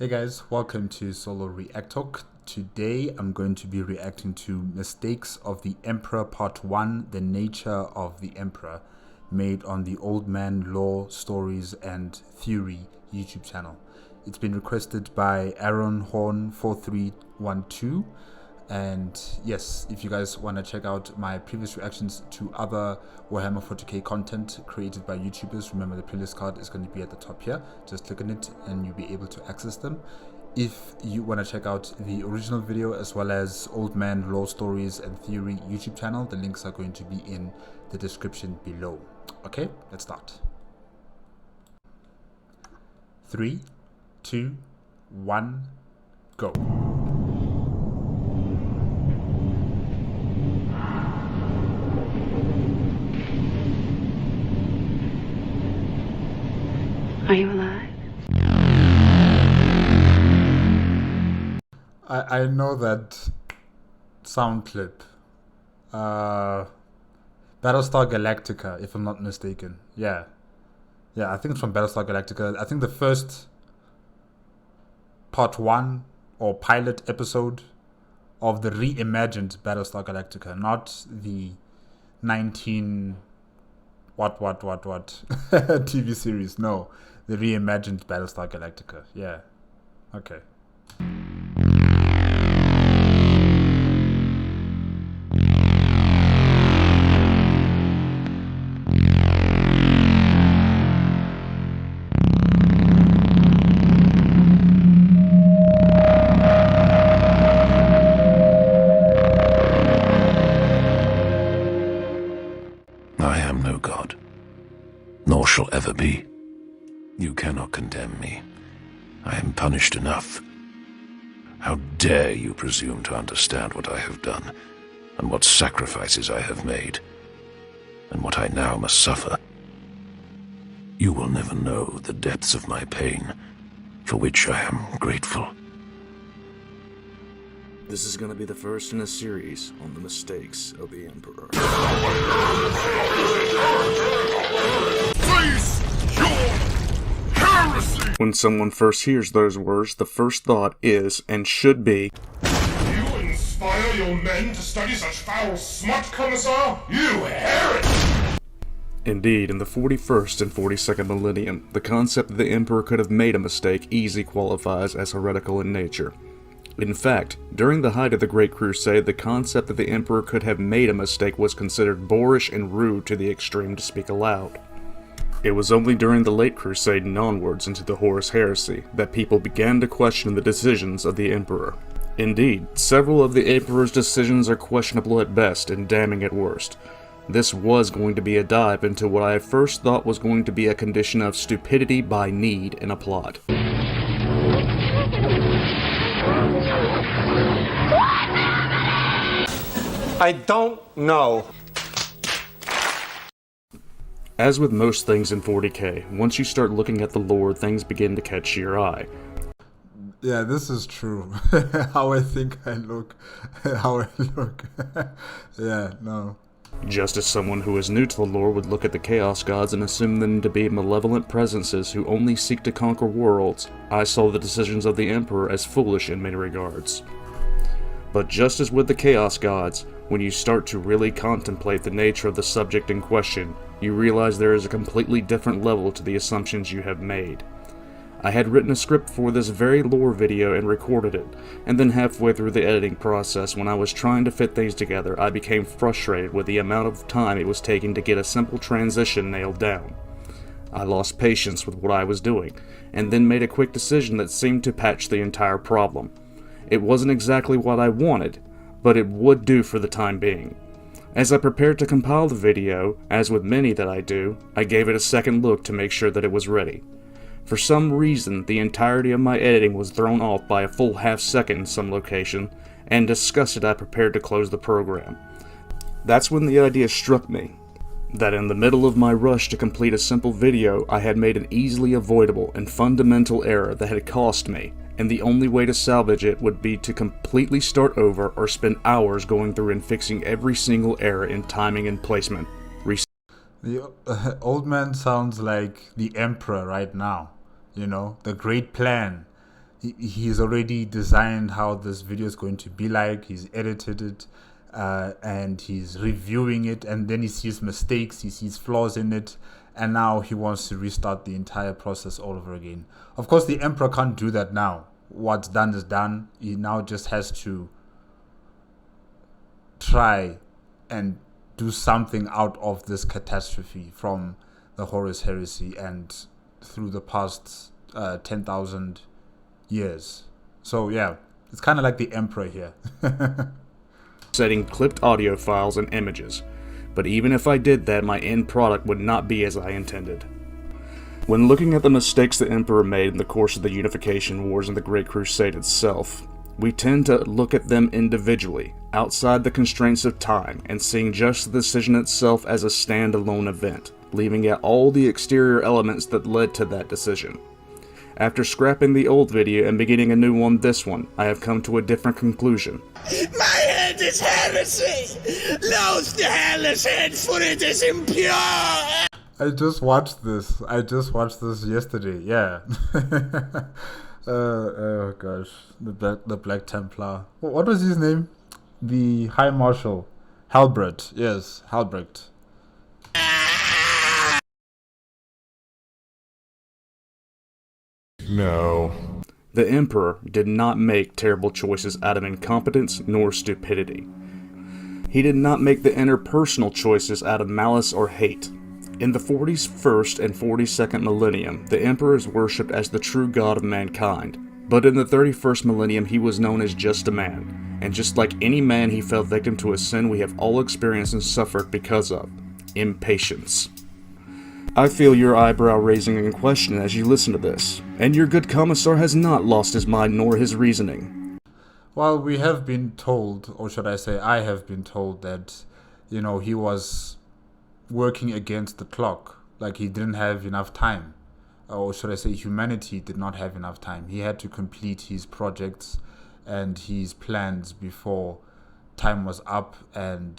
Hey guys, welcome to Solo ReacTalk. Today I'm going to be reacting to Mistakes of the Emperor Part 1, The Nature of the Emperor, made on the Old Man Lore Stories and Theory YouTube channel. It's been requested by Aaron Horn 4312. And yes, if you guys want to check out my previous reactions to other Warhammer 40k content created by YouTubers, remember the playlist card is going to be at the top here. Just click on it and you'll be able to access them. If you want to check out the original video as well as Old Man Lore Stories and Theory YouTube channel, the links are going to be in the description below. Okay, let's start. 3, 2, 1, go. Are you alive? I know that sound clip. Battlestar Galactica, if I'm not mistaken. Yeah, I think it's from Battlestar Galactica. I think the first part 1 or pilot episode of the reimagined Battlestar Galactica, not the 19 what TV series. No, the reimagined Battlestar Galactica. Yeah, okay. I am no god, nor shall ever be. You cannot condemn me. I am punished enough. How dare you presume to understand what I have done, and what sacrifices I have made, and what I now must suffer? You will never know the depths of my pain, for which I am grateful. This is going to be the first in a series on the mistakes of the Emperor. Face your heresy! When someone first hears those words, the first thought is, and should be, You inspire your men to study such foul smut, Commissar? You heretic! indeed, in the 41st and 42nd millennium, the concept that the Emperor could have made a mistake easily qualifies as heretical in nature. In fact, during the height of the Great Crusade, the concept that the Emperor could have made a mistake was considered boorish and rude to the extreme to speak aloud. It was only during the late Crusade and onwards into the Horus Heresy that people began to question the decisions of the Emperor. Indeed, several of the Emperor's decisions are questionable at best and damning at worst. This was going to be a dive into what I at first thought was going to be a condition of stupidity by need in a plot. I don't know. As with most things in 40k, once you start looking at the lore, things begin to catch your eye. Yeah, this is true. How I think I look. How I look. Yeah, no. Just as someone who is new to the lore would look at the Chaos Gods and assume them to be malevolent presences who only seek to conquer worlds, I saw the decisions of the Emperor as foolish in many regards. But just as with the Chaos Gods, when you start to really contemplate the nature of the subject in question, you realize there is a completely different level to the assumptions you have made. I had written a script for this very lore video and recorded it, and then halfway through the editing process, when I was trying to fit things together, I became frustrated with the amount of time it was taking to get a simple transition nailed down. I lost patience with what I was doing, and then made a quick decision that seemed to patch the entire problem. It wasn't exactly what I wanted, but it would do for the time being. As I prepared to compile the video, as with many that I do, I gave it a second look to make sure that it was ready. For some reason, the entirety of my editing was thrown off by a full half-second in some location, and disgusted I prepared to close the program. That's when the idea struck me, that in the middle of my rush to complete a simple video, I had made an easily avoidable and fundamental error that had cost me, and the only way to salvage it would be to completely start over or spend hours going through and fixing every single error in timing and placement. The old man sounds like the Emperor right now. You know, the great plan, he's already designed how this video is going to be like. He's edited it, and he's reviewing it, and then he sees mistakes, he sees flaws in it, and now he wants to restart the entire process all over again. Of course, the Emperor can't do that now. What's done is done. He now just has to try and do something out of this catastrophe from the Horus Heresy and through the past 10,000 years. So yeah, it's kind of like the Emperor here. Setting clipped audio files and images, but even if I did that, my end product would not be as I intended. When looking at the mistakes the Emperor made in the course of the Unification Wars and the Great Crusade itself, we tend to look at them individually, outside the constraints of time, and seeing just the decision itself as a standalone event, leaving out all the exterior elements that led to that decision. After scrapping the old video and beginning a new one, this one, I have come to a different conclusion. My hand is heresy! Loathe the hellish head, for it is impure! I just watched this. Yesterday. Yeah. Oh gosh, the Black Templar. What was his name? The High Marshal, Halbert. Yes, Halbert. No. The Emperor did not make terrible choices out of incompetence nor stupidity. He did not make the interpersonal choices out of malice or hate. In the 41st and 42nd millennium, the Emperor is worshipped as the true god of mankind, but in the 31st millennium he was known as just a man, and just like any man he fell victim to a sin we have all experienced and suffered because of: impatience. I feel your eyebrow raising in question as you listen to this, and your good commissar has not lost his mind nor his reasoning. Well, we have been told, or should I say I have been told, that, he was working against the clock. Like, he didn't have enough time. Or should I say humanity did not have enough time. He had to complete his projects and his plans before time was up, and,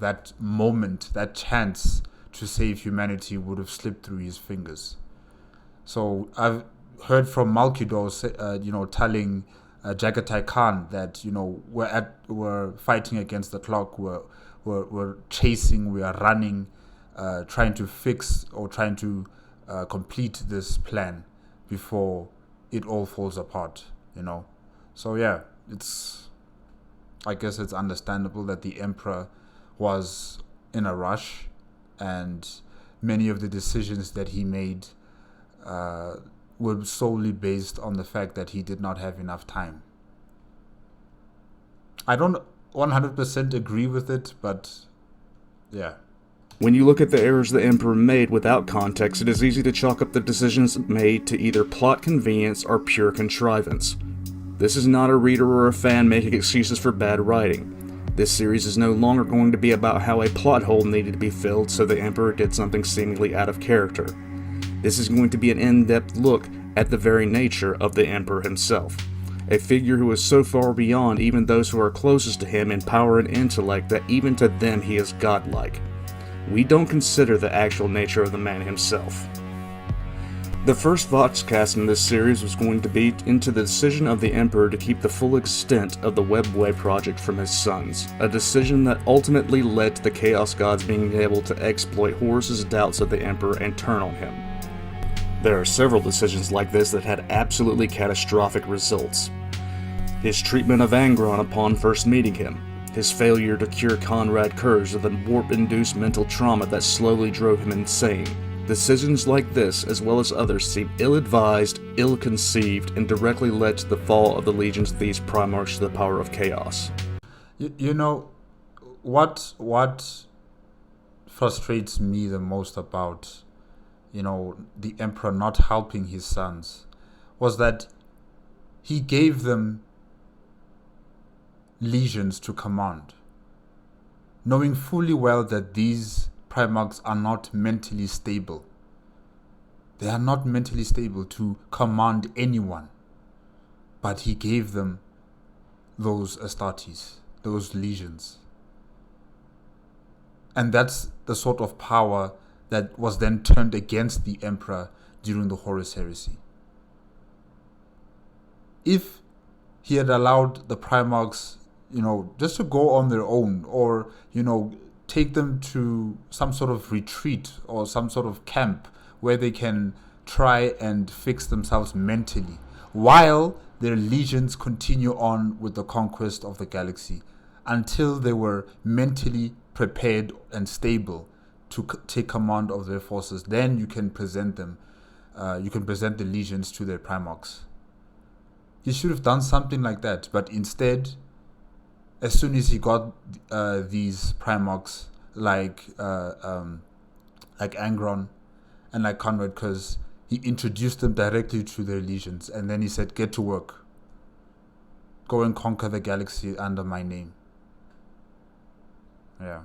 that moment, that chance to save humanity would have slipped through his fingers. So I've heard from Malkidor, telling Jagatai Khan that, we're fighting against the clock, we're chasing, we are running, trying to fix or trying to complete this plan before it all falls apart, So yeah, I guess it's understandable that the Emperor was in a rush, and many of the decisions that he made were solely based on the fact that he did not have enough time. I don't 100% agree with it, but yeah. When you look at the errors the Emperor made without context, it is easy to chalk up the decisions made to either plot convenience or pure contrivance. This is not a reader or a fan making excuses for bad writing. This series is no longer going to be about how a plot hole needed to be filled so the Emperor did something seemingly out of character. This is going to be an in-depth look at the very nature of the Emperor himself, a figure who is so far beyond even those who are closest to him in power and intellect that even to them he is godlike. We don't consider the actual nature of the man himself. The first Voxcast in this series was going to be into the decision of the Emperor to keep the full extent of the Webway project from his sons, a decision that ultimately led to the Chaos Gods being able to exploit Horus's doubts of the Emperor and turn on him. There are several decisions like this that had absolutely catastrophic results. His treatment of Angron upon first meeting him, his failure to cure Conrad Kurz of the warp-induced mental trauma that slowly drove him insane. Decisions like this, as well as others, seem ill-advised, ill-conceived, and directly led to the fall of the legions of these Primarchs to the power of chaos. What frustrates me the most about, the Emperor not helping his sons was that he gave them legions to command, knowing fully well that these Primarchs are not mentally stable. They are not mentally stable to command anyone. But he gave them those Astartes, those legions. And that's the sort of power that was then turned against the Emperor during the Horus Heresy. if he had allowed the Primarchs, just to go on their own, or, take them to some sort of retreat or some sort of camp where they can try and fix themselves mentally, while their legions continue on with the conquest of the galaxy until they were mentally prepared and stable to take command of their forces. Then you can present them. You can present the legions to their Primarchs. He should have done something like that, but instead, as soon as he got these Primarchs like Angron and like Conrad, because he introduced them directly to their legions, and then he said, "Get to work. Go and conquer the galaxy under my name." Yeah.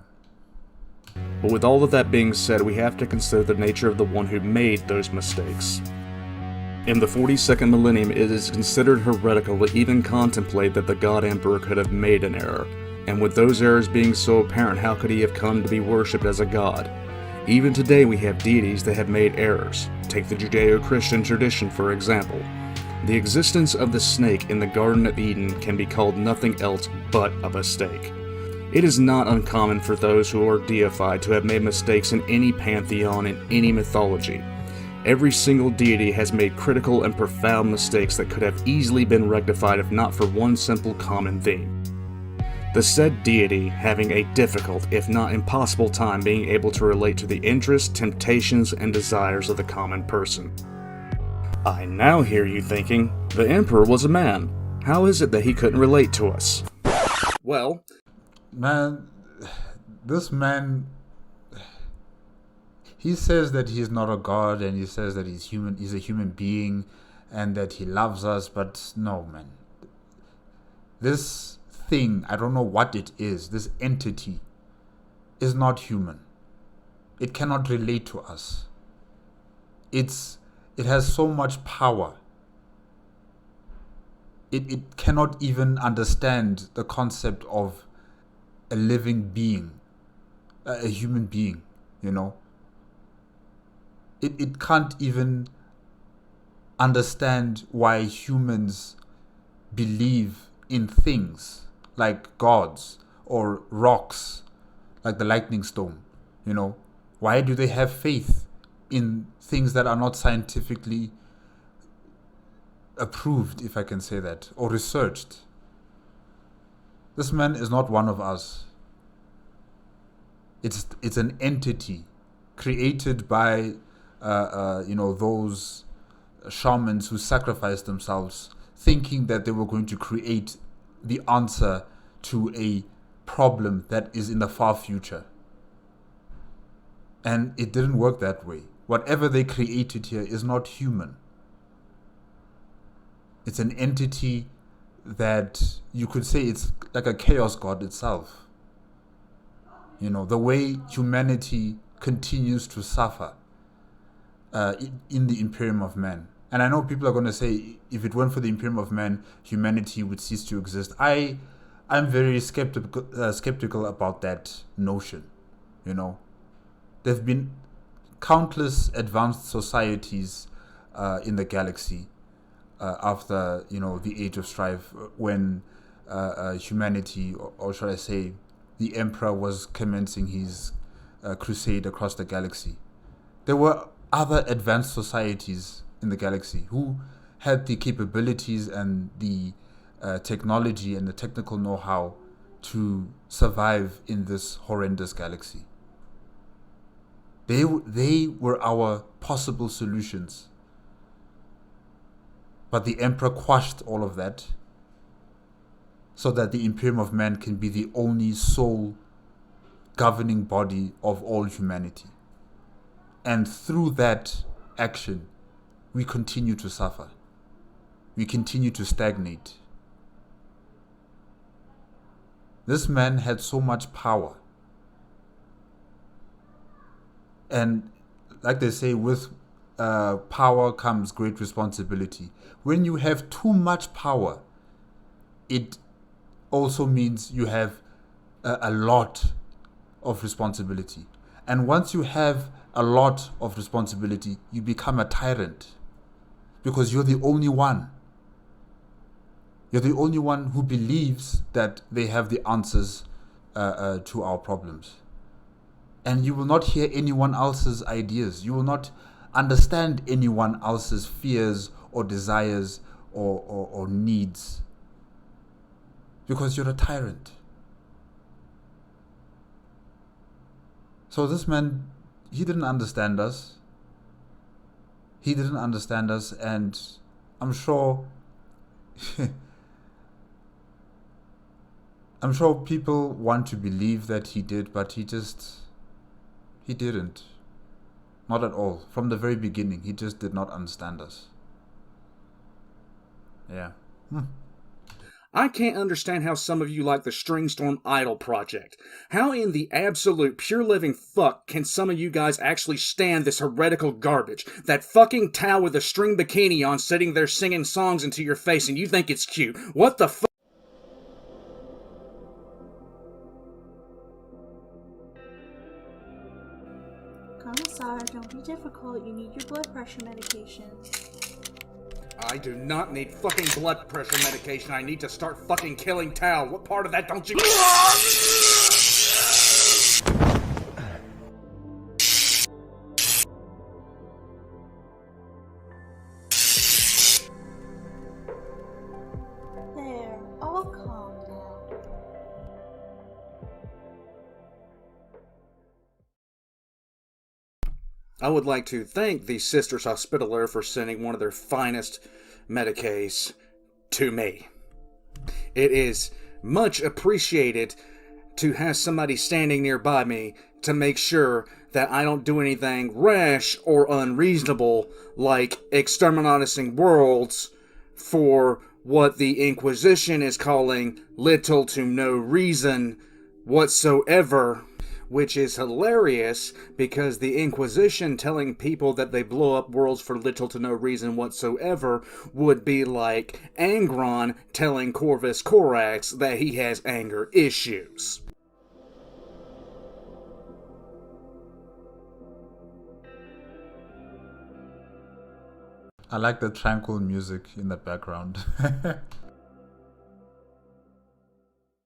But with all of that being said, we have to consider the nature of the one who made those mistakes. In the 42nd millennium, it is considered heretical to even contemplate that the God Emperor could have made an error, and with those errors being so apparent, how could he have come to be worshipped as a god? Even today we have deities that have made errors. Take the Judeo-Christian tradition, for example. The existence of the snake in the Garden of Eden can be called nothing else but a mistake. It is not uncommon for those who are deified to have made mistakes in any pantheon, in any mythology. Every single deity has made critical and profound mistakes that could have easily been rectified if not for one simple common theme. The said deity having a difficult, if not impossible time being able to relate to the interests, temptations, and desires of the common person. I now hear you thinking, the Emperor was a man. How is it that he couldn't relate to us? Well, man, this man, he says that he's not a god, and he says that he's a human being, and that he loves us, but no, man. This thing, I don't know what it is, this entity is not human. It cannot relate to us. It has so much power. It cannot even understand the concept of a living being, a human being, It can't even understand why humans believe in things like gods or rocks like the lightning stone, Why do they have faith in things that are not scientifically approved, if I can say that, or researched? This man is not one of us. It's an entity created by those shamans who sacrificed themselves, thinking that they were going to create the answer to a problem that is in the far future. And it didn't work that way. Whatever they created here is not human. It's an entity that you could say it's like a chaos god itself. The way humanity continues to suffer in the Imperium of Man. And I know people are going to say, if it weren't for the Imperium of Man, humanity would cease to exist. I'm very skeptical about that notion. There have been countless advanced societies in the galaxy after the Age of Strife, when humanity, or should I say, the Emperor was commencing his crusade across the galaxy. There were other advanced societies in the galaxy who had the capabilities and the technology and the technical know-how to survive in this horrendous galaxy. They were our possible solutions. But the Emperor quashed all of that so that the Imperium of Man can be the only sole governing body of all humanity. And through that action, we continue to suffer. We continue to stagnate. This man had so much power. And like they say, with power comes great responsibility. When you have too much power, it also means you have a lot of responsibility. And once you have a lot of responsibility, you become a tyrant, because you're the only one. You're the only one who believes that they have the answers to our problems. And you will not hear anyone else's ideas. You will not understand anyone else's fears or desires or needs. Because you're a tyrant. So this man, he didn't understand us. He didn't understand us, and I'm sure I'm sure people want to believe that he did, but he didn't. Not at all. From the very beginning, he just did not understand us. Yeah. I can't understand how some of you like the Stringstorm Idol project. How in the absolute pure living fuck can some of you guys actually stand this heretical garbage? That fucking Tao with a string bikini on sitting there singing songs into your face and you think it's cute. What the fuck? Commissar, don't be difficult. You need your blood pressure medication. I do not need fucking blood pressure medication. I need to start fucking killing Tao. What part of that don't you... There, all calm now. I would like to thank the Sisters Hospitaller for sending one of their finest Medicaes to me. It is much appreciated to have somebody standing nearby me to make sure that I don't do anything rash or unreasonable like exterminating worlds for what the Inquisition is calling little to no reason whatsoever. Which is hilarious, because the Inquisition telling people that they blow up worlds for little to no reason whatsoever would be like Angron telling Corvus Corax that he has anger issues. I like the tranquil music in the background.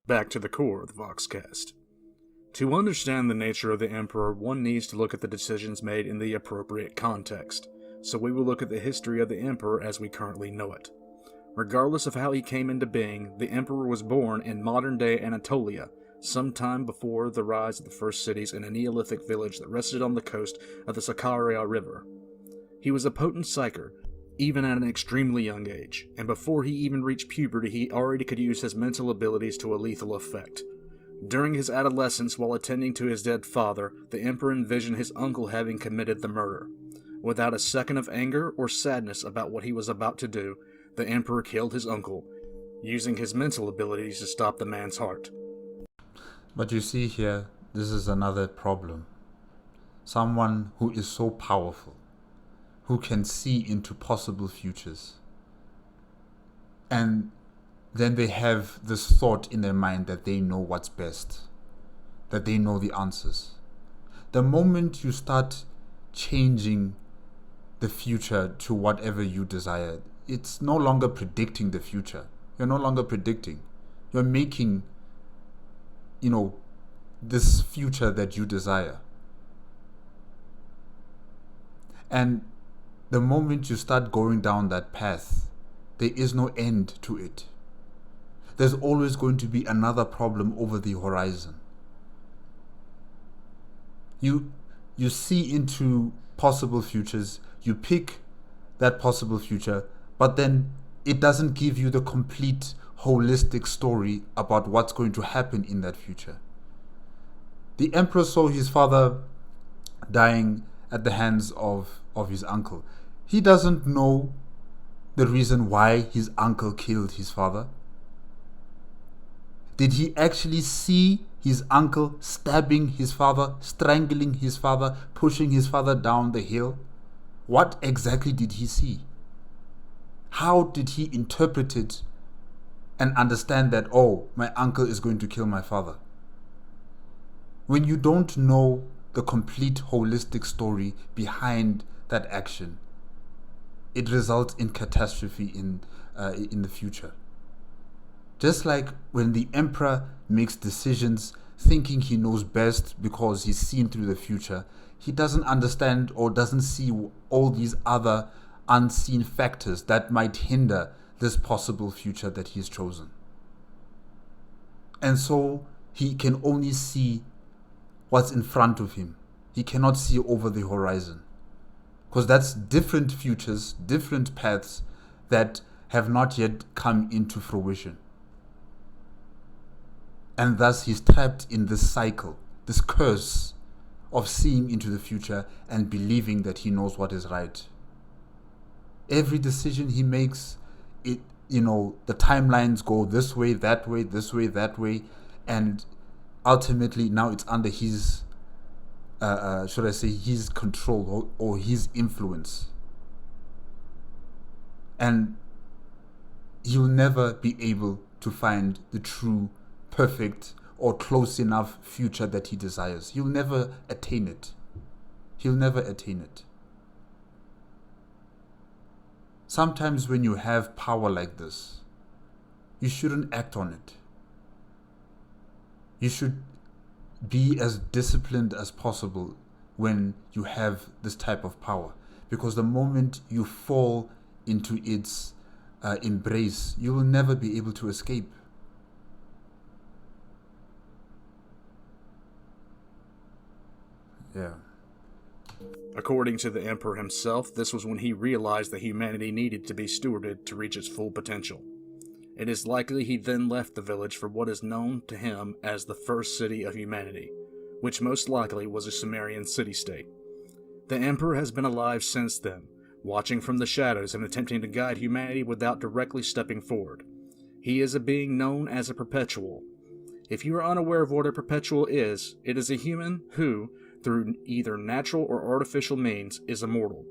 Back to the core of the Voxcast. To understand the nature of the Emperor, one needs to look at the decisions made in the appropriate context, so we will look at the history of the Emperor as we currently know it. Regardless of how he came into being, the Emperor was born in modern-day Anatolia, sometime before the rise of the first cities in a Neolithic village that rested on the coast of the Sakarya River. He was a potent psyker, even at an extremely young age, and before he even reached puberty he already could use his mental abilities to a lethal effect. During his adolescence, while attending to his dead father, the Emperor envisioned his uncle having committed the murder. Without a second of anger or sadness about what he was about to do, the Emperor killed his uncle, using his mental abilities to stop the man's heart. But you see here, this is another problem. Someone who is so powerful, who can see into possible futures, and then they have this thought in their mind that they know what's best, that they know the answers. The moment you start changing the future to whatever you desire, it's no longer predicting the future. You're no longer predicting. You're making, this future that you desire. And the moment you start going down that path, there is no end to it. There's always going to be another problem over the horizon. You see into possible futures, you pick that possible future, but then it doesn't give you the complete holistic story about what's going to happen in that future. The Emperor saw his father dying at the hands of his uncle. He doesn't know the reason why his uncle killed his father. Did he actually see his uncle stabbing his father, strangling his father, pushing his father down the hill? What exactly did he see? How did he interpret it and understand that, oh, my uncle is going to kill my father? When you don't know the complete holistic story behind that action, it results in catastrophe in the future. Just like when the Emperor makes decisions thinking he knows best because he's seen through the future, he doesn't understand or doesn't see all these other unseen factors that might hinder this possible future that he's chosen. And so he can only see what's in front of him. He cannot see over the horizon. Because that's different futures, different paths that have not yet come into fruition. And thus he's trapped in this cycle, this curse of seeing into the future and believing that he knows what is right. Every decision he makes, the timelines go this way, that way, this way, that way, and ultimately now it's under his, his control or his influence. And he'll never be able to find the true, perfect, or close enough future that he desires. He'll never attain it. He'll never attain it. Sometimes when you have power like this, you shouldn't act on it. You should be as disciplined as possible when you have this type of power. Because the moment you fall into its embrace, you will never be able to escape. Yeah. According to the Emperor himself, this was when he realized that humanity needed to be stewarded to reach its full potential. It is likely he then left the village for what is known to him as the first city of humanity, which most likely was a Sumerian city-state. The Emperor has been alive since then, watching from the shadows and attempting to guide humanity without directly stepping forward. He is a being known as a perpetual. If you are unaware of what a perpetual is, it is a human who, through either natural or artificial means, is immortal.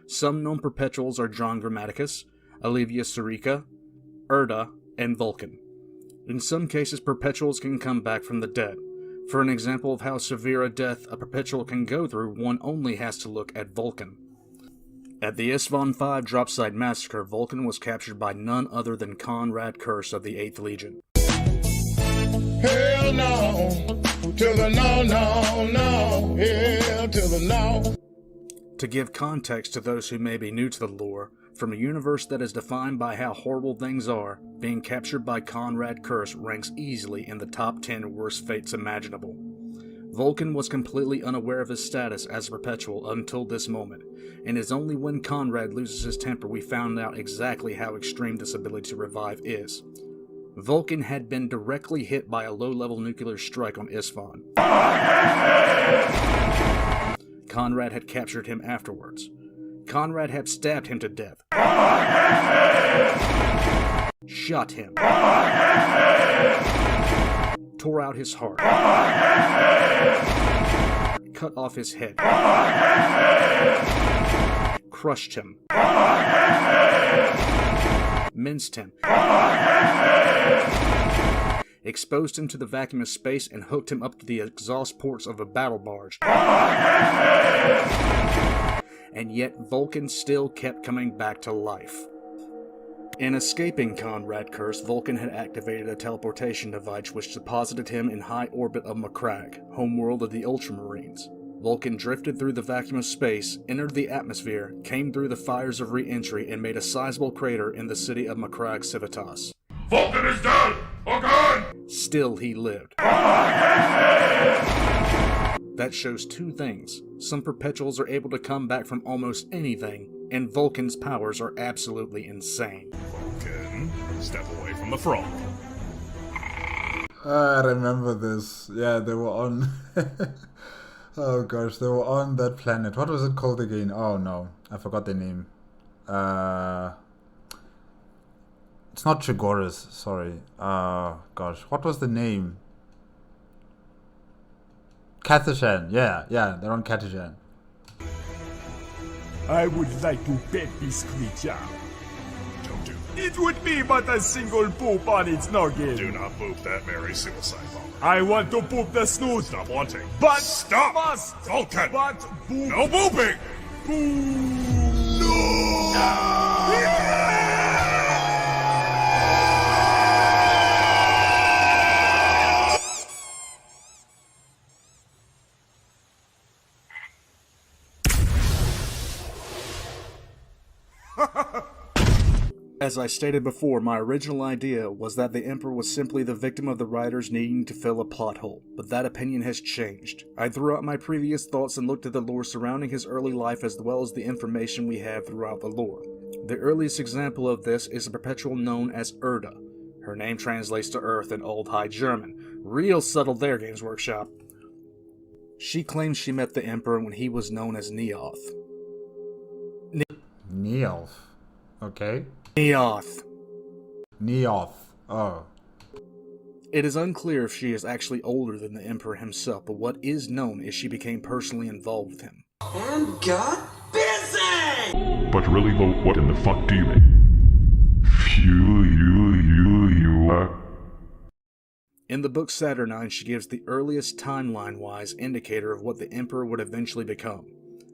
Some known perpetuals are John Grammaticus, Olivia Surica, Erda, and Vulcan. In some cases, perpetuals can come back from the dead. For an example of how severe a death a perpetual can go through, one only has to look at Vulcan. At the Isstvan V Dropside Massacre, Vulcan was captured by none other than Conrad Curse of the 8th Legion. Hell no, to the no, no, no, hell to the no. To give context to those who may be new to the lore, from a universe that is defined by how horrible things are, being captured by Conrad Curse ranks easily in the top 10 worst fates imaginable. Vulcan was completely unaware of his status as a perpetual until this moment, and it is only when Conrad loses his temper we found out exactly how extreme this ability to revive is. Vulcan had been directly hit by a low-level nuclear strike on Isstvan. Conrad had captured him afterwards. Conrad had stabbed him to death. Shot him. Tore out his heart. Cut off his head. Crushed him. Minced him. Exposed him to the vacuum of space and hooked him up to the exhaust ports of a battle barge. And yet Vulcan still kept coming back to life. In escaping Conrad Curse, Vulcan had activated a teleportation device which deposited him in high orbit of Macragge, homeworld of the Ultramarines. Vulcan drifted through the vacuum of space, entered the atmosphere, came through the fires of re-entry, and made a sizable crater in the city of Macragge Civitas. Vulcan is dead! Oh God! Still he lived. That shows two things. Some perpetuals are able to come back from almost anything, and Vulcan's powers are absolutely insane. Vulcan, step away from the frog. I remember this. Yeah, they were on... Oh gosh, they were on that planet. What was it called again? Oh no, I forgot the name. It's not Trigoris, sorry. Gosh, what was the name? Catachan, yeah, they're on Catachan. I would like to pet this creature. Don't do It would be but a single poop on its noggin. Do not poop that Mary suicide bomber. I want to poop the snoot. Stop wanting. But Stop! must. Vulcan! But poop. No pooping! No! As I stated before, my original idea was that the Emperor was simply the victim of the writers needing to fill a plot hole, but that opinion has changed. I threw out my previous thoughts and looked at the lore surrounding his early life as well as the information we have throughout the lore. The earliest example of this is a perpetual known as Erda. Her name translates to Earth in Old High German. Real subtle there, Games Workshop. She claims she met the Emperor when he was known as Neoth. Neoth. Okay. Neoth. Neoth. Oh. It is unclear if she is actually older than the Emperor himself, but what is known is she became personally involved with him. And got busy! But really though, what in the fuck do you mean? In the book Saturnine, she gives the earliest timeline-wise indicator of what the Emperor would eventually become.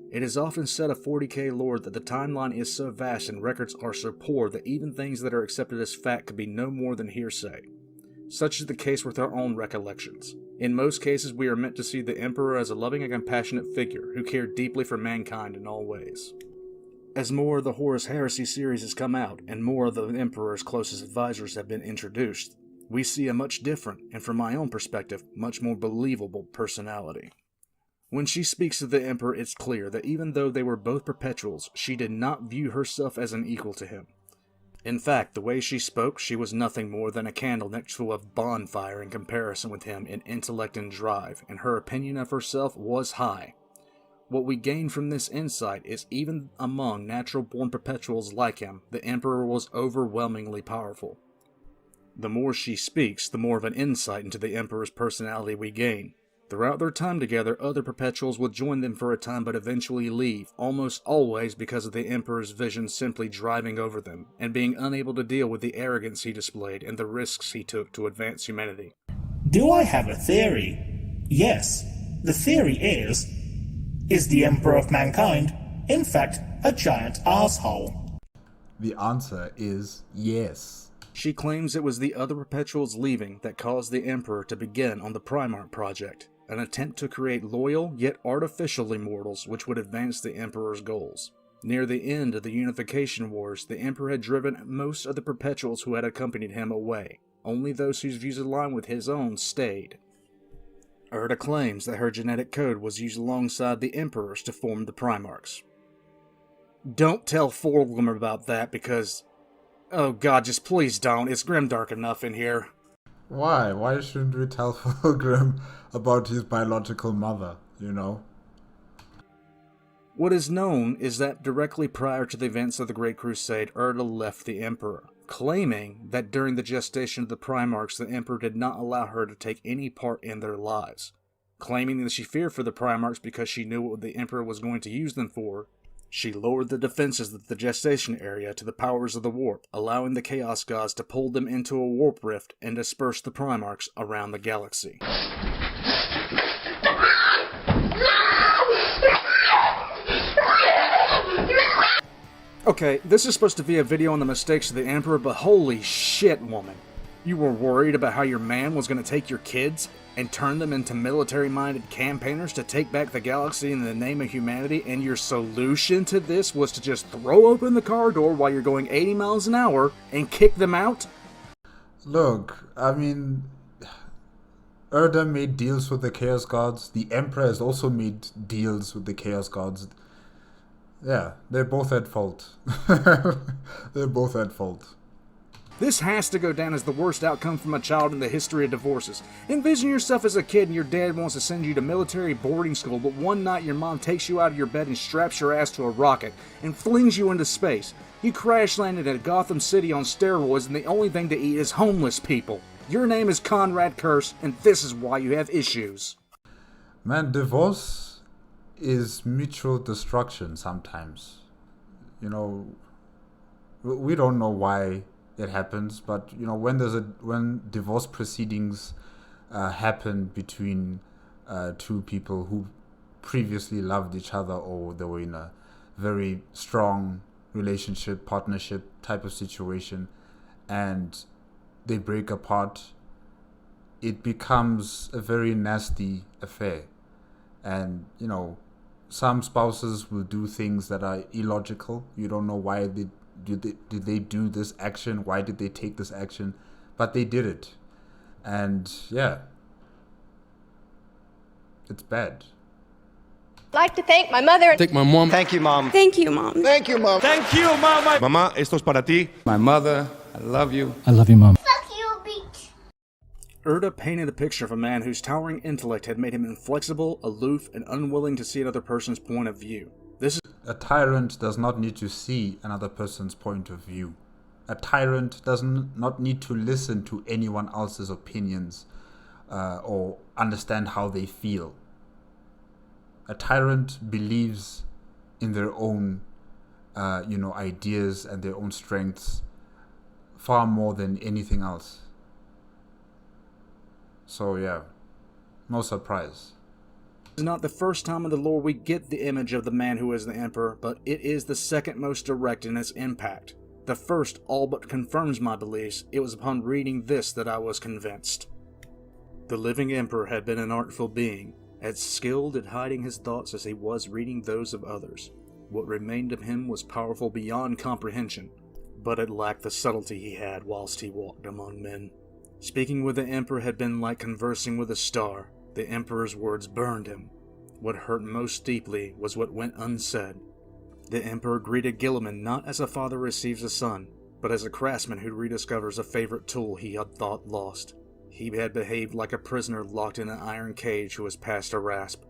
It is often said of 40k lore that the timeline is so vast and records are so poor that even things that are accepted as fact could be no more than hearsay. Such is the case with our own recollections. In most cases, we are meant to see the Emperor as a loving and compassionate figure who cared deeply for mankind in all ways. As more of the Horus Heresy series has come out, and more of the Emperor's closest advisors have been introduced, we see a much different, and from my own perspective, much more believable personality. When she speaks to the Emperor, it's clear that even though they were both perpetuals, she did not view herself as an equal to him. In fact, the way she spoke, she was nothing more than a candle next to a bonfire in comparison with him in intellect and drive, and her opinion of herself was high. What we gain from this insight is even among natural-born perpetuals like him, the Emperor was overwhelmingly powerful. The more she speaks, the more of an insight into the Emperor's personality we gain. Throughout their time together, other perpetuals would join them for a time but eventually leave, almost always because of the Emperor's vision simply driving over them, and being unable to deal with the arrogance he displayed and the risks he took to advance humanity. Do I have a theory? Yes. The theory is the Emperor of Mankind, in fact, a giant asshole? The answer is yes. She claims it was the other perpetuals leaving that caused the Emperor to begin on the Primarch project, an attempt to create loyal yet artificial immortals which would advance the Emperor's goals. Near the end of the Unification Wars, the Emperor had driven most of the perpetuals who had accompanied him away. Only those whose views aligned with his own stayed. Erda claims that her genetic code was used alongside the Emperor's to form the Primarchs. Don't tell Forgrim about that because... oh god, just please don't. It's grimdark enough in here. Why? Why shouldn't we tell Fulgrim about his biological mother, you know? What is known is that directly prior to the events of the Great Crusade, Erda left the Emperor, claiming that during the gestation of the Primarchs, the Emperor did not allow her to take any part in their lives. Claiming that she feared for the Primarchs because she knew what the Emperor was going to use them for, she lowered the defenses of the gestation area to the powers of the warp, allowing the Chaos Gods to pull them into a warp rift and disperse the Primarchs around the galaxy. Okay, this is supposed to be a video on the mistakes of the Emperor, but holy shit, woman. You were worried about how your man was going to take your kids and turn them into military-minded campaigners to take back the galaxy in the name of humanity, and your solution to this was to just throw open the car door while you're going 80 miles an hour and kick them out? Look, I mean, Erda made deals with the Chaos Gods. The Emperor has also made deals with the Chaos Gods. Yeah, they're both at fault. They're both at fault. This has to go down as the worst outcome from a child in the history of divorces. Envision yourself as a kid and your dad wants to send you to military boarding school, but one night your mom takes you out of your bed and straps your ass to a rocket and flings you into space. You crash landed at Gotham City on steroids and the only thing to eat is homeless people. Your name is Conrad Curse, and this is why you have issues. Man, divorce is mutual destruction sometimes. You know, we don't know why it happens, but you know, when divorce proceedings happen between two people who previously loved each other, or they were in a very strong relationship, partnership type of situation, and they break apart, it becomes a very nasty affair. And you know, some spouses will do things that are illogical. You don't know why did they do this action? Why did they take this action? But they did it. And yeah, it's bad. I'd like to thank my mother. Thank my mom. Thank you, Mom. Thank you, Mom. Thank you, Mom. Thank you, mama. Mamá, esto es para ti. My mother, I love you. I love you, Mom. Fuck you, bitch. Erda painted a picture of a man whose towering intellect had made him inflexible, aloof, and unwilling to see another person's point of view. A tyrant does not need to see another person's point of view. A tyrant does not need to listen to anyone else's opinions or understand how they feel. A tyrant believes in their own, ideas and their own strengths far more than anything else. So yeah, no surprise. This is not the first time in the lore we get the image of the man who is the Emperor, but it is the second most direct in its impact. The first all but confirms my beliefs. It was upon reading this that I was convinced. The living Emperor had been an artful being, as skilled at hiding his thoughts as he was reading those of others. What remained of him was powerful beyond comprehension, but it lacked the subtlety he had whilst he walked among men. Speaking with the Emperor had been like conversing with a star. The Emperor's words burned him. What hurt most deeply was what went unsaid. The Emperor greeted Guilliman not as a father receives a son, but as a craftsman who rediscovers a favorite tool he had thought lost. He had behaved like a prisoner locked in an iron cage who was past a rasp.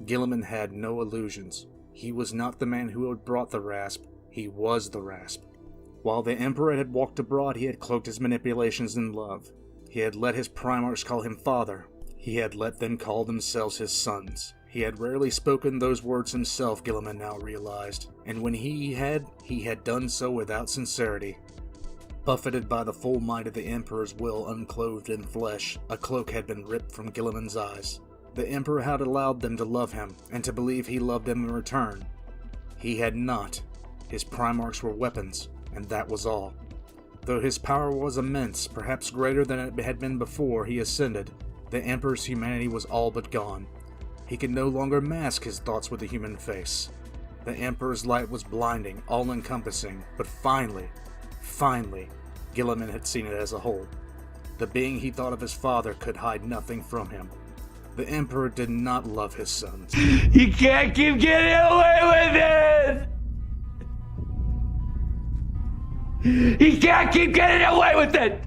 Guilliman had no illusions. He was not the man who had brought the rasp, he was the rasp. While the Emperor had walked abroad, he had cloaked his manipulations in love. He had let his Primarchs call him father. He had let them call themselves his sons. He had rarely spoken those words himself, Guilliman now realized, and when he had done so without sincerity. Buffeted by the full might of the Emperor's will unclothed in flesh, a cloak had been ripped from Guilliman's eyes. The Emperor had allowed them to love him, and to believe he loved them in return. He had not. His Primarchs were weapons, and that was all. Though his power was immense, perhaps greater than it had been before he ascended, the Emperor's humanity was all but gone. He could no longer mask his thoughts with a human face. The Emperor's light was blinding, all-encompassing, but finally, Guilliman had seen it as a whole. The being he thought of his father could hide nothing from him. The Emperor did not love his sons. You can't keep getting away with it! You can't keep getting away with it!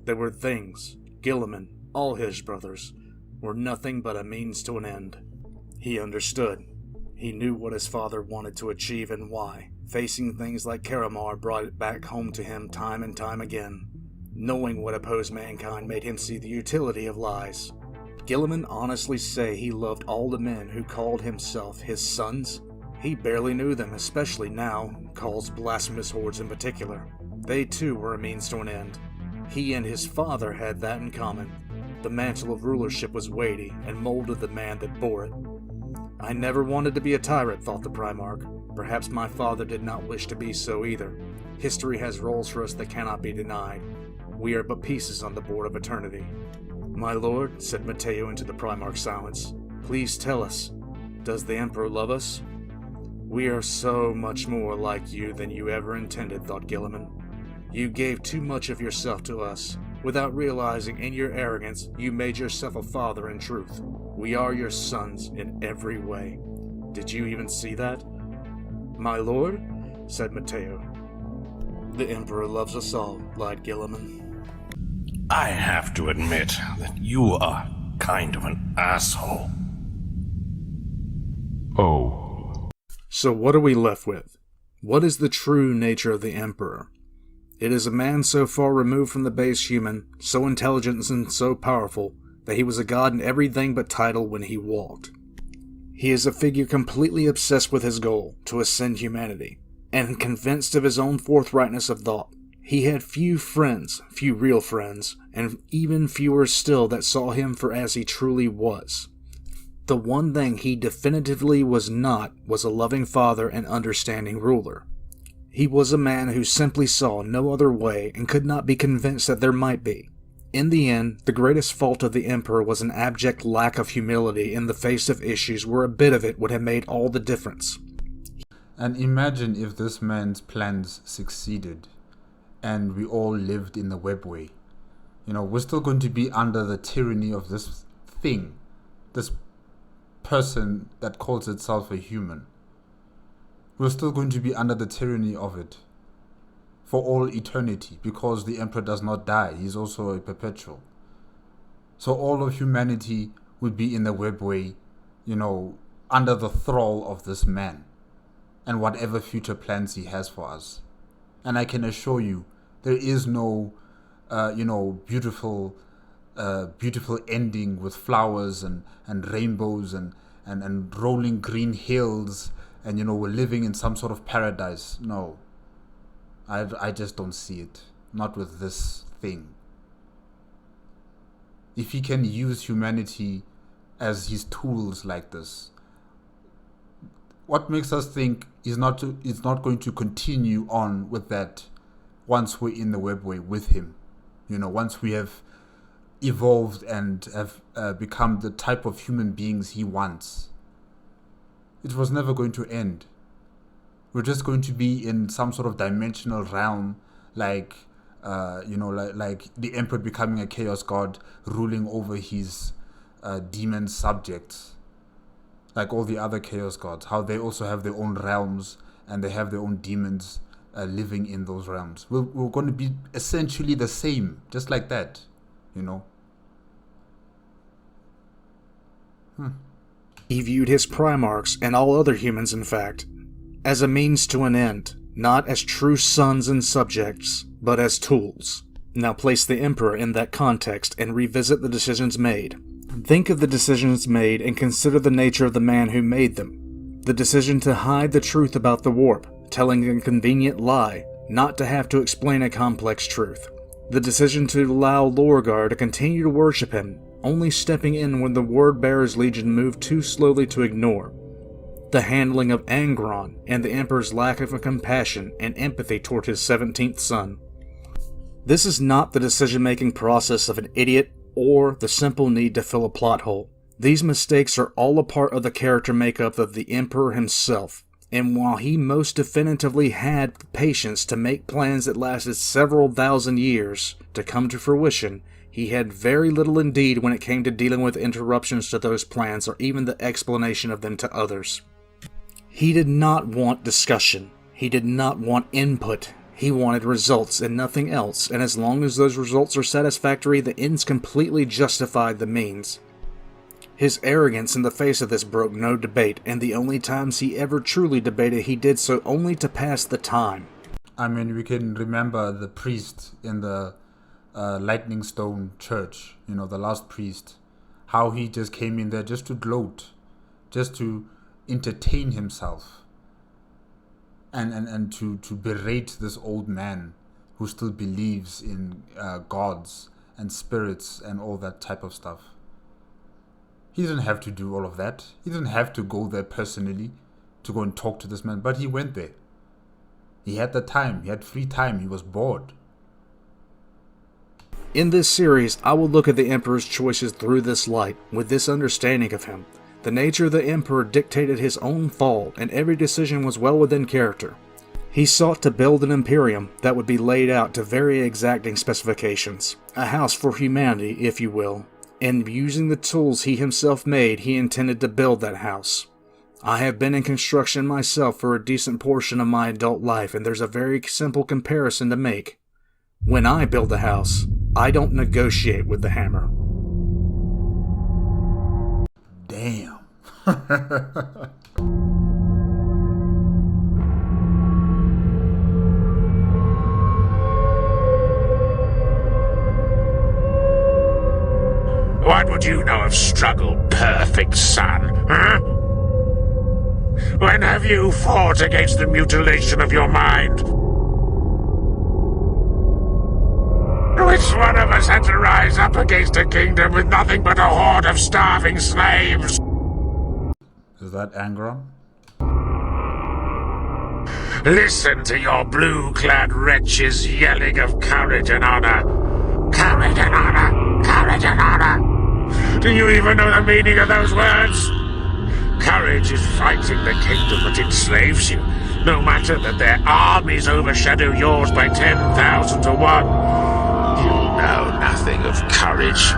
There were things, Guilliman, all his brothers, were nothing but a means to an end. He understood. He knew what his father wanted to achieve and why. Facing things like Karamar brought it back home to him time and time again. Knowing what opposed mankind made him see the utility of lies. Guilliman honestly say he loved all the men who called himself his sons? He barely knew them, especially now, calls blasphemous hordes in particular. They too were a means to an end. He and his father had that in common. The mantle of rulership was weighty, and molded the man that bore it. I never wanted to be a tyrant, thought the Primarch. Perhaps my father did not wish to be so either. History has roles for us that cannot be denied. We are but pieces on the board of eternity. My lord, said Matteo into the Primarch's silence, please tell us, does the Emperor love us? We are so much more like you than you ever intended, thought Guilliman. You gave too much of yourself to us. Without realizing in your arrogance, you made yourself a father in truth. We are your sons in every way. Did you even see that? My lord, said Matteo. The Emperor loves us all, lied Guilliman. I have to admit that you are kind of an asshole. Oh. So what are we left with? What is the true nature of the Emperor? It is a man so far removed from the base human, so intelligent and so powerful, that he was a god in everything but title when he walked. He is a figure completely obsessed with his goal, to ascend humanity, and convinced of his own forthrightness of thought. He had few friends, few real friends, and even fewer still that saw him for as he truly was. The one thing he definitively was not was a loving father and understanding ruler. He was a man who simply saw no other way and could not be convinced that there might be. In the end, the greatest fault of the Emperor was an abject lack of humility in the face of issues where a bit of it would have made all the difference. And imagine if this man's plans succeeded and we all lived in the webway. We're still going to be under the tyranny of this thing, this person that calls itself a human. We're still going to be under the tyranny of it for all eternity, because the Emperor does not die. He's also a perpetual. So all of humanity would be in the webway, under the thrall of this man and whatever future plans he has for us. And I can assure you, there is no, beautiful ending with flowers and rainbows and rolling green hills and, we're living in some sort of paradise. No, I just don't see it. Not with this thing. If he can use humanity as his tools like this, what makes us think he's not going to continue on with that once we're in the webway with him? Once we have evolved and have become the type of human beings he wants. It was never going to end. We're just going to be in some sort of dimensional realm, like the Emperor becoming a chaos god, ruling over his demon subjects, like all the other chaos gods, how they also have their own realms and they have their own demons living in those realms. We're going to be essentially the same, just like that, He viewed his Primarchs, and all other humans in fact, as a means to an end, not as true sons and subjects, but as tools. Now place the Emperor in that context and revisit the decisions made. Think of the decisions made and consider the nature of the man who made them. The decision to hide the truth about the warp, telling a convenient lie, not to have to explain a complex truth. The decision to allow Lorgar to continue to worship him, only stepping in when the Word-Bearer's Legion moved too slowly to ignore. The handling of Angron and the Emperor's lack of compassion and empathy toward his 17th son. This is not the decision-making process of an idiot or the simple need to fill a plot hole. These mistakes are all a part of the character makeup of the Emperor himself, and while he most definitively had the patience to make plans that lasted several thousand years to come to fruition, he had very little indeed when it came to dealing with interruptions to those plans or even the explanation of them to others. He did not want discussion. He did not want input. He wanted results and nothing else, and as long as those results are satisfactory, the ends completely justified the means. His arrogance in the face of this broke no debate, and the only times he ever truly debated, he did so only to pass the time. I mean, we can remember the priest in the Lightning Stone Church, the last priest, how he just came in there just to gloat, just to entertain himself, and to berate this old man who still believes in gods and spirits and all that type of stuff. He didn't have to do all of that. He didn't have to go there personally to go and talk to this man, but he went there. He had the time. He had free time. He was bored. In this series, I will look at the Emperor's choices through this light, with this understanding of him. The nature of the Emperor dictated his own fall, and every decision was well within character. He sought to build an imperium that would be laid out to very exacting specifications. A house for humanity, if you will. And using the tools he himself made, he intended to build that house. I have been in construction myself for a decent portion of my adult life, and there's a very simple comparison to make. When I build a house, I don't negotiate with the hammer. Damn. What would you know of struggle, perfect son, huh? When have you fought against the mutilation of your mind? Which one of us had to rise up against a kingdom with nothing but a horde of starving slaves? Is that Angron? Listen to your blue-clad wretches yelling of courage and honor. Courage and honor! Courage and honor! Do you even know the meaning of those words? Courage is fighting the kingdom that enslaves you. No matter that their armies overshadow yours by 10,000 to 1. You know nothing of courage.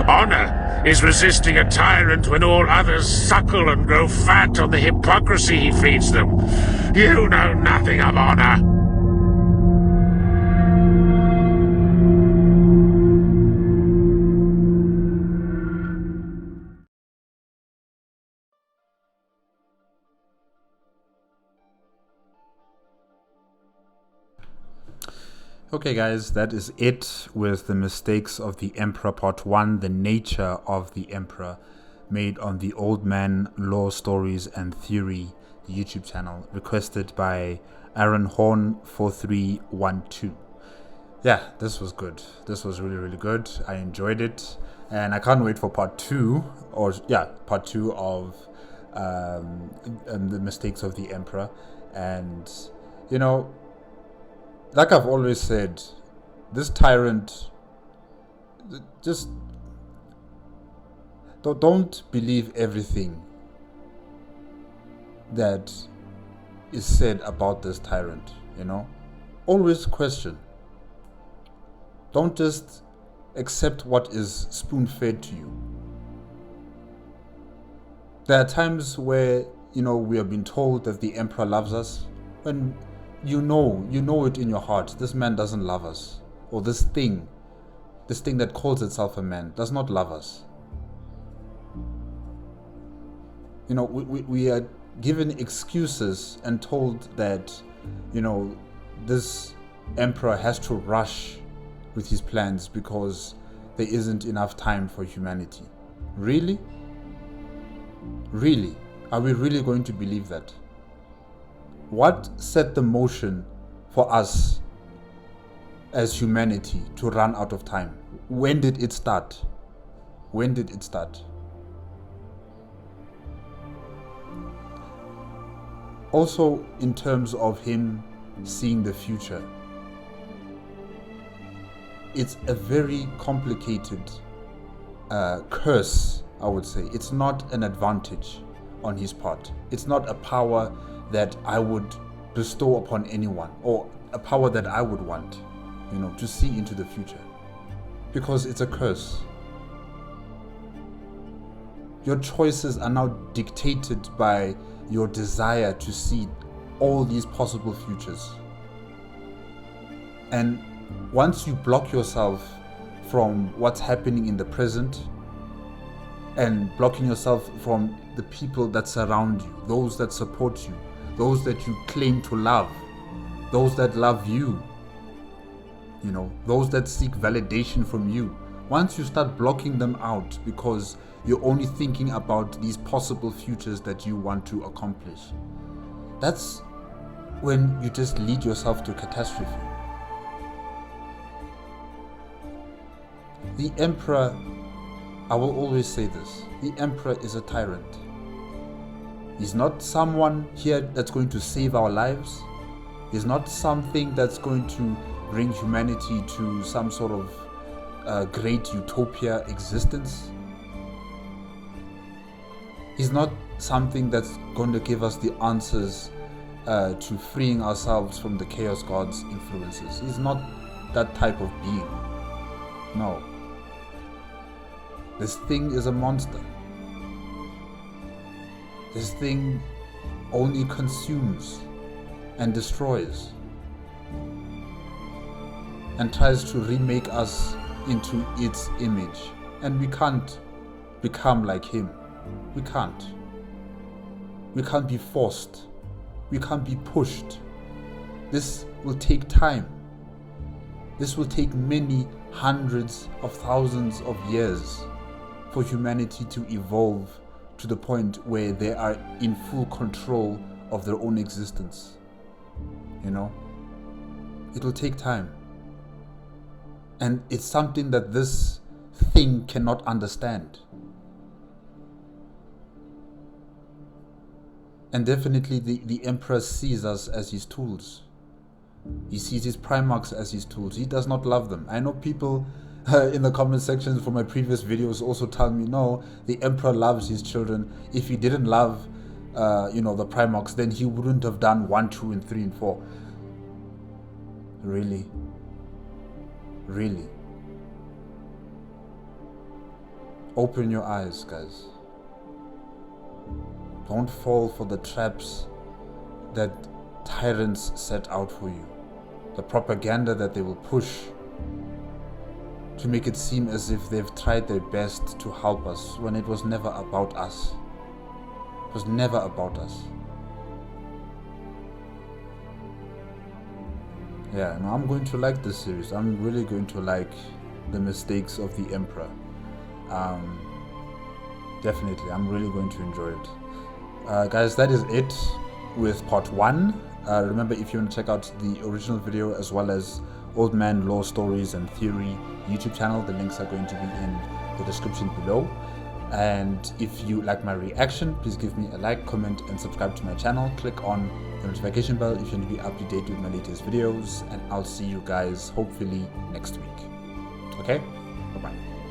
Honor is resisting a tyrant when all others suckle and grow fat on the hypocrisy he feeds them. You know nothing of honor. Okay guys, that is it with the mistakes of the Emperor Part 1, the nature of the Emperor, made on the Old Man Lore Stories and Theory YouTube channel, requested by Aaron Horn 4312. Yeah, this was good. This was really, really good. I enjoyed it, and I can't wait for part 2, part 2 of the mistakes of the Emperor. And you know, like I've always said, this tyrant, just don't believe everything that is said about this tyrant, you know. Always question. Don't just accept what is spoon-fed to you. There are times where, you know, we have been told that the Emperor loves us, when you know it in your heart, this man doesn't love us, or this thing that calls itself a man does not love us. You know, we are given excuses and told that, you know, this emperor has to rush with his plans because there isn't enough time for humanity. Really? Really? Are we really going to believe that? What set the motion for us as humanity to run out of time? When did it start? When did it start? Also, in terms of him seeing the future, it's a very complicated curse, I would say. It's not an advantage on his part. It's not a power that I would bestow upon anyone, or a power that I would want, you know, to see into the future, because it's a curse. Your choices are now dictated by your desire to see all these possible futures. And once you block yourself from what's happening in the present, and blocking yourself from the people that surround you, those that support you, those that you claim to love, those that love you, you know, those that seek validation from you. Once you start blocking them out because you're only thinking about these possible futures that you want to accomplish, that's when you just lead yourself to catastrophe. The Emperor, I will always say this, the Emperor is a tyrant. He's not someone here that's going to save our lives. He's not something that's going to bring humanity to some sort of great utopia existence. He's not something that's going to give us the answers to freeing ourselves from the Chaos God's influences. He's not that type of being. No. This thing is a monster. This thing only consumes and destroys, and tries to remake us into its image. And we can't become like him. We can't. We can't be forced. We can't be pushed. This will take time. This will take many hundreds of thousands of years for humanity to evolve to the point where they are in full control of their own existence. You know? It will take time. And it's something that this thing cannot understand. And definitely the Emperor sees us as his tools. He sees his Primarchs as his tools. He does not love them. I know people in the comment sections for my previous videos also tell me, no, the Emperor loves his children. If he didn't love the Primarchs, then he wouldn't have done 1, 2, and 3, and 4. Really? Really? Open your eyes, guys. Don't fall for the traps that tyrants set out for you. The propaganda that they will push to make it seem as if they've tried their best to help us when it was never about us. It was never about us. Yeah, no, I'm going to like this series. I'm really going to like the mistakes of the Emperor. Definitely, I'm really going to enjoy it. Guys, that is it with part 1. Remember, if you want to check out the original video as well as Old Man Lore Stories and Theory YouTube channel, the links are going to be in the description below. And if you like my reaction, please give me a like, comment, and subscribe to my channel. Click on the notification bell if you want to be up to date with my latest videos, and I'll see you guys hopefully next week. Okay? Bye-bye.